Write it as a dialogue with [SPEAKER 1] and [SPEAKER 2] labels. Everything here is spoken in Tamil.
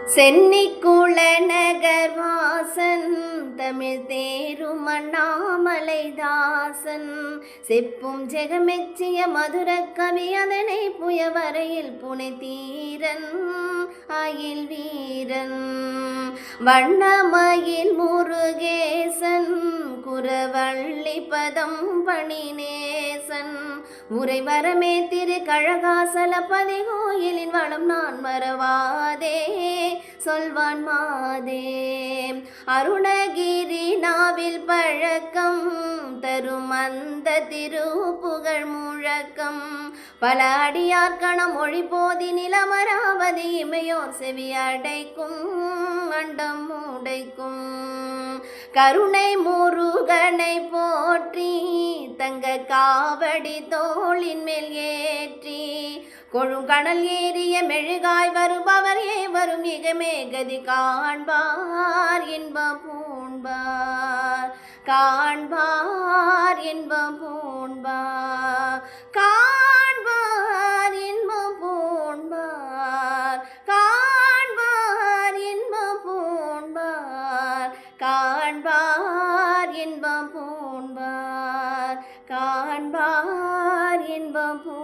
[SPEAKER 1] சென்னிக்குள நகர் வாசன் தமிழ் தேரும் அண்ணாமலைதாசன் செப்பும் ஜெகமெச்சிய மதுர கவி அதனை புயவரையில் புனைதீரன் அயில் வீரன் வண்ணமயில் முருகேசன் குரவள்ளி பதம் பணிநேசன் உரைவரமே திரு கழகாசலபதி கோயிலின் வளம் நான் மறவாதே சொல்வான் மாதே அருணகிரி நாவில் பழக்கம் தரும் அந்த திருப்புகழ் முழக்கம் பல அடியார்கணம் மொழி போதி நிலமராவதி இமையோர் செவி அடைக்கும் அண்டம் உடைக்கும் கருணை முருகனை போற்றி தங்க காவடி தோளின் மேல் ஏற்றி கொழுங்கடல் ஏறிய மெழுகாய் வருபவர் ஏவரும் மிகமே கதி காண்பார் இன்பம் பூண்பார் காண்பார் இன்பம் பூண்பார் காண்பார் இன்பம் பூண்பார் காண்பார் இன்பம் பூண்பார் காண்பார் இன்பம் பூண்பார் காண்பார் இன்பம் பூண்பார்